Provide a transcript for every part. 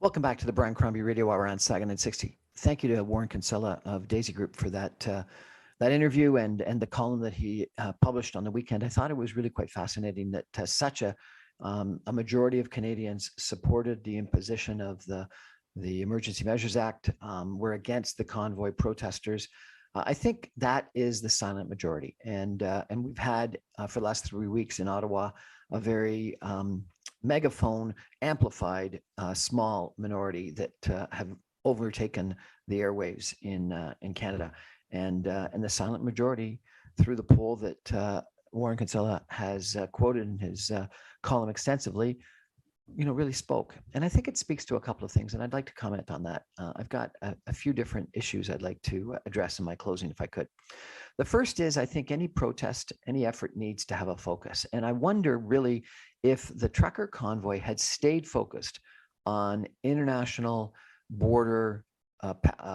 Welcome back to the Brian Crombie Radio Hour on Sagan and 60. Thank you to Warren Kinsella of Daisy Group for that interview and the column that he published on the weekend. I thought it was really quite fascinating that such a majority of Canadians supported the imposition of the Emergency Measures Act. Were against the convoy protesters. I think that is the silent majority, and we've had for the last 3 weeks in Ottawa a very megaphone amplified small minority that have overtaken the airwaves in Canada, and the silent majority through the poll that Warren Kinsella has quoted in his column extensively, really spoke. And I think it speaks to a couple of things, and I'd like to comment on that. I've got a few different issues I'd like to address in my closing, if I could. The first is, I think any protest, any effort needs to have a focus. And I wonder really if the trucker convoy had stayed focused on international border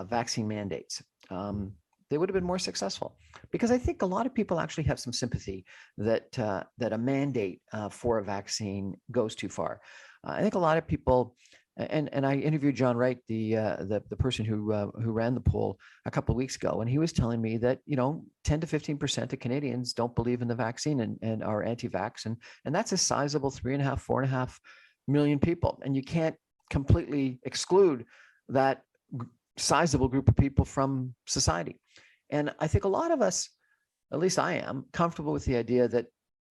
vaccine mandates, they would have been more successful. Because I think a lot of people actually have some sympathy that a mandate for a vaccine goes too far. I think a lot of people, and I interviewed John Wright, the person who ran the poll a couple of weeks ago, and he was telling me that 10 to 15% of Canadians don't believe in the vaccine and are anti-vax, and that's a sizable 4.5 million people, and you can't completely exclude that sizable group of people from society. And I think a lot of us, at least I am, comfortable with the idea that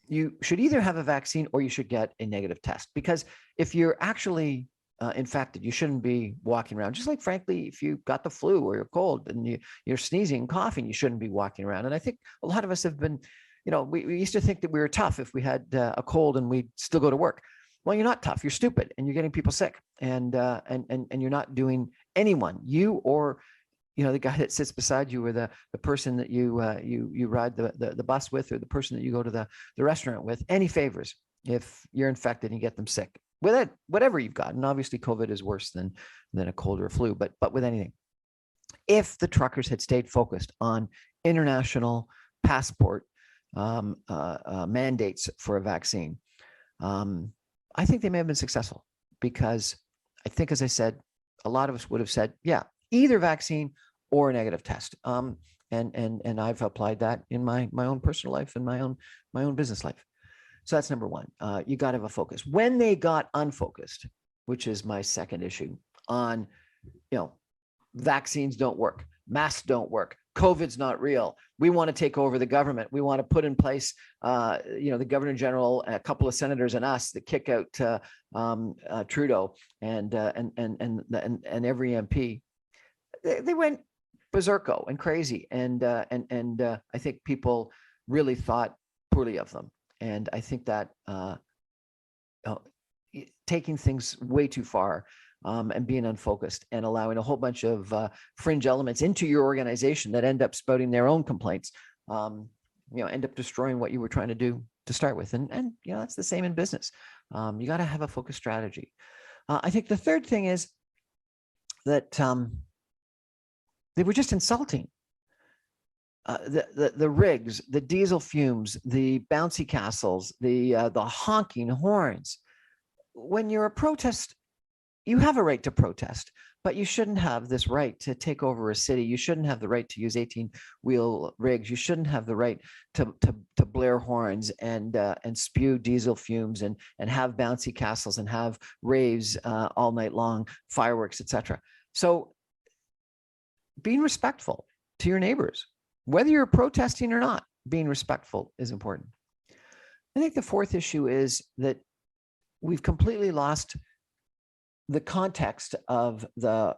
you should either have a vaccine or you should get a negative test. Because if you're actually infected, you shouldn't be walking around. Just like, frankly, if you got the flu or you're cold and you're sneezing and coughing, you shouldn't be walking around. And I think a lot of us have been, we used to think that we were tough if we had a cold and we'd still go to work. Well, you're not tough. You're stupid, and you're getting people sick, and you're not doing anyone, you or the guy that sits beside you, or the person that you ride the bus with, or the person that you go to the restaurant with, any favors if you're infected and you get them sick with it, whatever you've got. And obviously COVID is worse than a cold or a flu, but with anything. If the truckers had stayed focused on international passport mandates for a vaccine, I think they may have been successful, because I think, as I said, a lot of us would have said, yeah, either vaccine or a negative test. And I've applied that in my own personal life and my own business life. So that's number one. You got to have a focus. When they got unfocused, which is my second issue, on, vaccines don't work, masks don't work, COVID's not real, we want to take over the government, we want to put in place, the governor general, a couple of senators, and us that kick out Trudeau and every MP. They went berserko and crazy, and I think people really thought poorly of them. And I think that taking things way too far and being unfocused and allowing a whole bunch of fringe elements into your organization that end up spouting their own complaints, end up destroying what you were trying to do to start with. And that's the same in business. You got to have a focused strategy. I think the third thing is that they were just insulting. The rigs, the diesel fumes, the bouncy castles, the honking horns. When you're a protest, you have a right to protest, but you shouldn't have this right to take over a city. You shouldn't have the right to use 18-wheel rigs. You shouldn't have the right to blare horns and spew diesel fumes and have bouncy castles and have raves all night long, fireworks, etc. So being respectful to your neighbors, whether you're protesting or not, being respectful is important. I think the fourth issue is that we've completely lost the context of a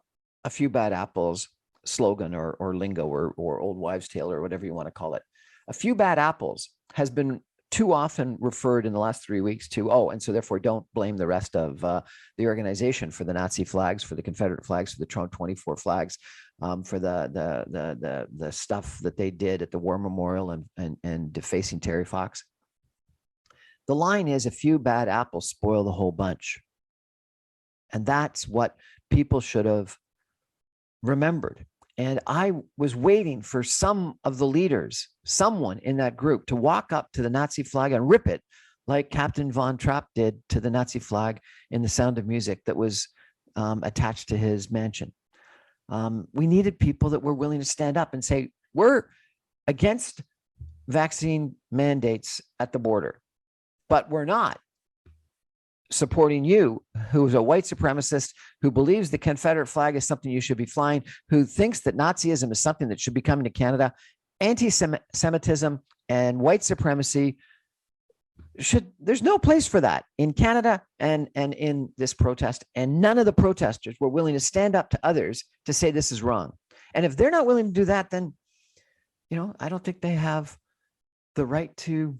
few bad apples slogan or lingo or old wives' tale or whatever you want to call it. A few bad apples has been too often referred in the last 3 weeks to, and so therefore don't blame the rest of the organization for the Nazi flags, for the Confederate flags, for the Trump 24 flags, for the stuff that they did at the War Memorial and defacing Terry Fox. The line is, a few bad apples spoil the whole bunch. And that's what people should have remembered. And I was waiting for some of the leaders, someone in that group, to walk up to the Nazi flag and rip it like Captain Von Trapp did to the Nazi flag in The Sound of Music, that was attached to his mansion. We needed people that were willing to stand up and say, we're against vaccine mandates at the border, but we're not supporting you, who's a white supremacist, who believes the Confederate flag is something you should be flying, who thinks that Nazism is something that should be coming to Canada. Anti-Semitism and white supremacy there's no place for that in Canada and in this protest. And none of the protesters were willing to stand up to others to say this is wrong. And if they're not willing to do that, then, I don't think they have the right to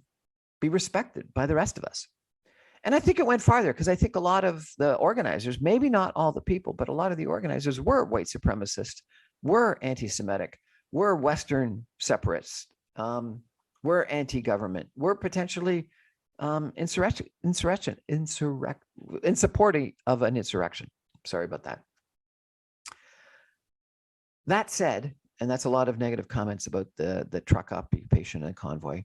be respected by the rest of us. And I think it went farther, because I think a lot of the organizers, maybe not all the people, but a lot of the organizers were white supremacists, were anti-Semitic, were Western separatists, were anti-government, were potentially in supporting of an insurrection. Sorry about that. That said, and that's a lot of negative comments about the truck occupation and convoy.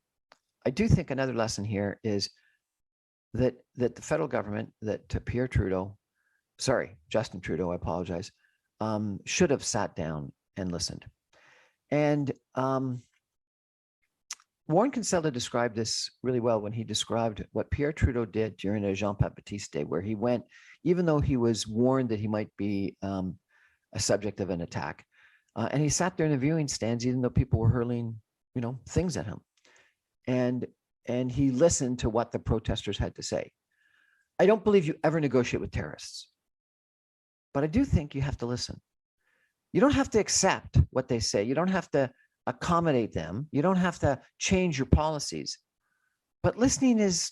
I do think another lesson here is that the federal government, that Justin Trudeau, I apologize, should have sat down and listened. And Warren Kinsella described this really well when he described what Pierre Trudeau did during a Jean-Baptiste Day, where he went, even though he was warned that he might be a subject of an attack, and he sat there in the viewing stands, even though people were hurling, things at him. And he listened to what the protesters had to say. I don't believe you ever negotiate with terrorists, but I do think you have to listen. You don't have to accept what they say. You don't have to accommodate them. You don't have to change your policies. But listening is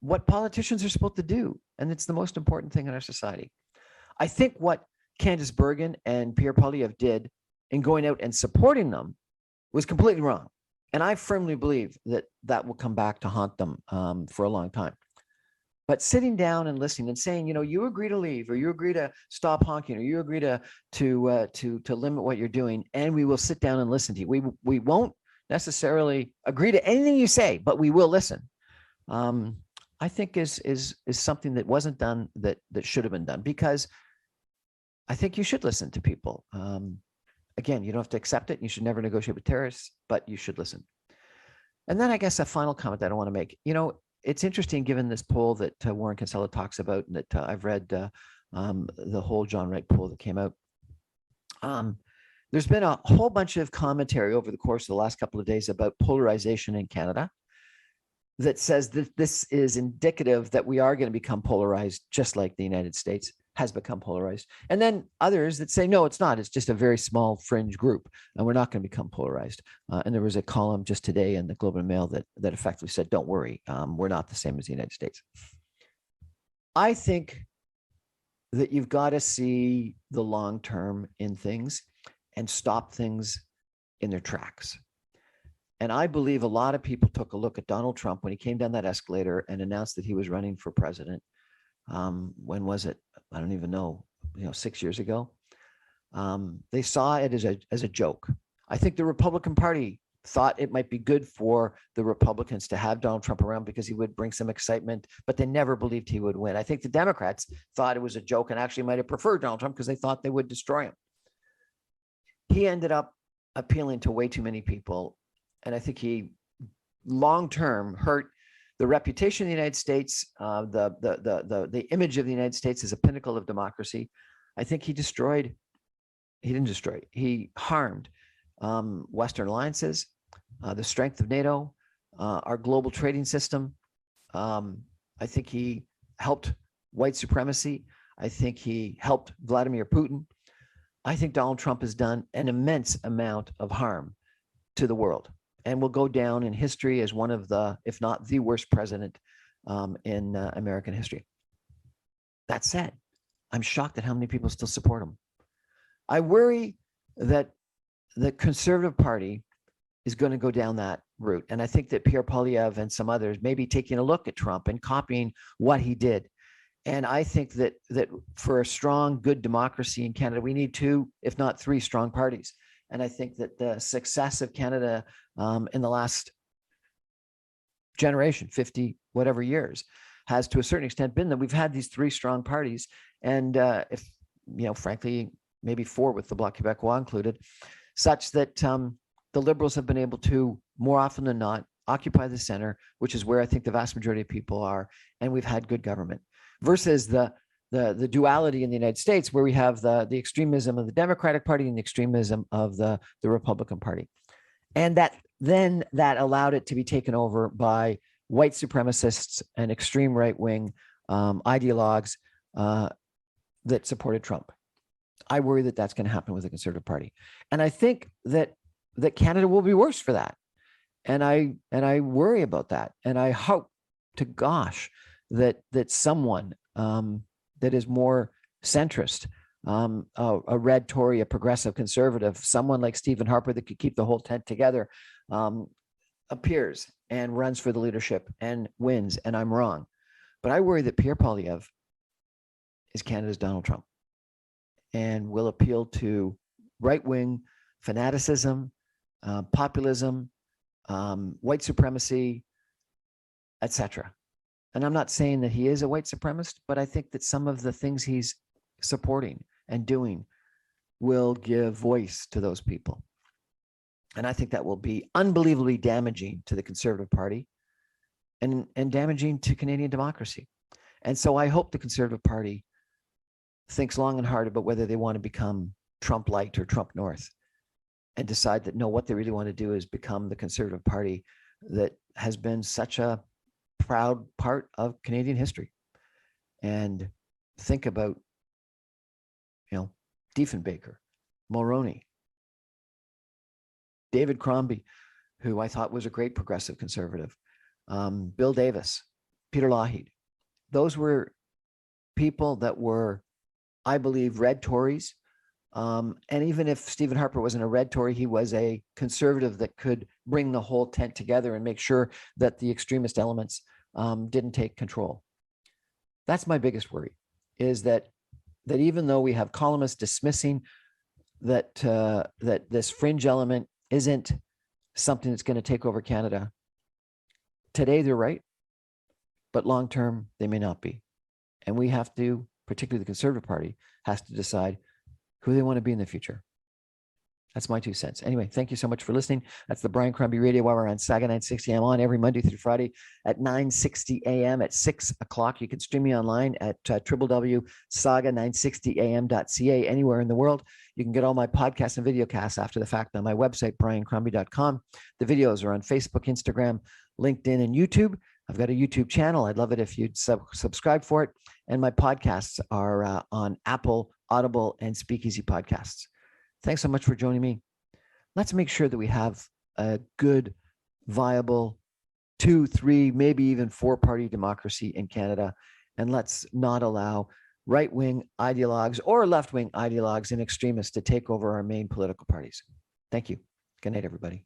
what politicians are supposed to do, and it's the most important thing in our society. I think what Candice Bergen and Pierre Poilievre did in going out and supporting them was completely wrong. And I firmly believe that will come back to haunt them for a long time. But sitting down and listening and saying, you agree to leave, or you agree to stop honking, or you agree to limit what you're doing, and we will sit down and listen to you. We won't necessarily agree to anything you say, but we will listen. I think is something that wasn't done that should have been done, because I think you should listen to people. Again, you don't have to accept it. And you should never negotiate with terrorists, but you should listen. And then I guess a final comment that I want to make. It's interesting, given this poll that Warren Kinsella talks about, and that I've read the whole John Wright poll that came out. There's been a whole bunch of commentary over the course of the last couple of days about polarization in Canada that says that this is indicative that we are going to become polarized, just like the United States has become polarized. And then others that say, no, it's not. It's just a very small fringe group, and we're not going to become polarized. And there was a column just today in the Globe and Mail that effectively said, don't worry, we're not the same as the United States. I think that you've got to see the long term in things and stop things in their tracks. And I believe a lot of people took a look at Donald Trump when he came down that escalator and announced that he was running for president. When was it? I don't even know, 6 years ago. They saw it as a joke. I think the Republican Party thought it might be good for the Republicans to have Donald Trump around because he would bring some excitement, but they never believed he would win. I think the Democrats thought it was a joke and actually might have preferred Donald Trump because they thought they would destroy him. He ended up appealing to way too many people. And I think he long-term hurt the reputation of the United States, the image of the United States as a pinnacle of democracy. I think he harmed Western alliances, the strength of NATO, our global trading system. I think he helped white supremacy. I think he helped Vladimir Putin. I think Donald Trump has done an immense amount of harm to the world, and will go down in history as one of the, if not the worst president in American history. That said, I'm shocked at how many people still support him. I worry that the Conservative Party is going to go down that route. And I think that Pierre Poilievre and some others may be taking a look at Trump and copying what he did. And I think that for a strong, good democracy in Canada, we need 2, if not 3 strong parties. And I think that the success of Canada in the last generation, 50, whatever years, has to a certain extent been that we've had these 3 strong parties. And if frankly, maybe 4 with the Bloc Québécois included, such that the Liberals have been able to, more often than not, occupy the center, which is where I think the vast majority of people are, and we've had good government, versus the duality in the United States, where we have the extremism of the Democratic Party and the extremism of the Republican Party. And that allowed it to be taken over by white supremacists and extreme right-wing ideologues that supported Trump. I worry that that's going to happen with the Conservative Party. And I think that Canada will be worse for that. And I worry about that. And I hope to gosh that someone that is more centrist, a red Tory, a progressive conservative, someone like Stephen Harper that could keep the whole tent together, appears and runs for the leadership and wins. And I'm wrong. But I worry that Pierre Poilievre is Canada's Donald Trump and will appeal to right-wing fanaticism, populism, white supremacy, etc. And I'm not saying that he is a white supremacist, but I think that some of the things he's supporting and doing will give voice to those people. And I think that will be unbelievably damaging to the Conservative Party and damaging to Canadian democracy. And so I hope the Conservative Party thinks long and hard about whether they want to become Trump light or Trump north, and decide that no, what they really want to do is become the Conservative Party that has been such a proud part of Canadian history. And think about, Diefenbaker, Mulroney, David Crombie, who I thought was a great progressive conservative, Bill Davis, Peter Lougheed. Those were people that were, I believe, red Tories. And even if Stephen Harper wasn't a red Tory, he was a conservative that could bring the whole tent together and make sure that the extremist elements didn't take control. That's my biggest worry, is that even though we have columnists dismissing that this fringe element isn't something that's going to take over Canada, today they're right, but long term they may not be. And we have to, particularly the Conservative Party, has to decide who they want to be in the future. That's my 2 cents. Anyway, thank you so much for listening. That's the Brian Crombie Radio Hour on Saga 960. I'm on every Monday through Friday at 9:60 a.m. at 6 o'clock. You can stream me online at www.saga960am.ca anywhere in the world. You can get all my podcasts and videocasts after the fact on my website, briancrombie.com. The videos are on Facebook, Instagram, LinkedIn, and YouTube. I've got a YouTube channel. I'd love it if you'd subscribe for it. And my podcasts are on Apple, Audible, and Speakeasy Podcasts. Thanks so much for joining me. Let's make sure that we have a good, viable 2, 3, maybe even 4-party democracy in Canada. And let's not allow right-wing ideologues or left-wing ideologues and extremists to take over our main political parties. Thank you. Good night, everybody.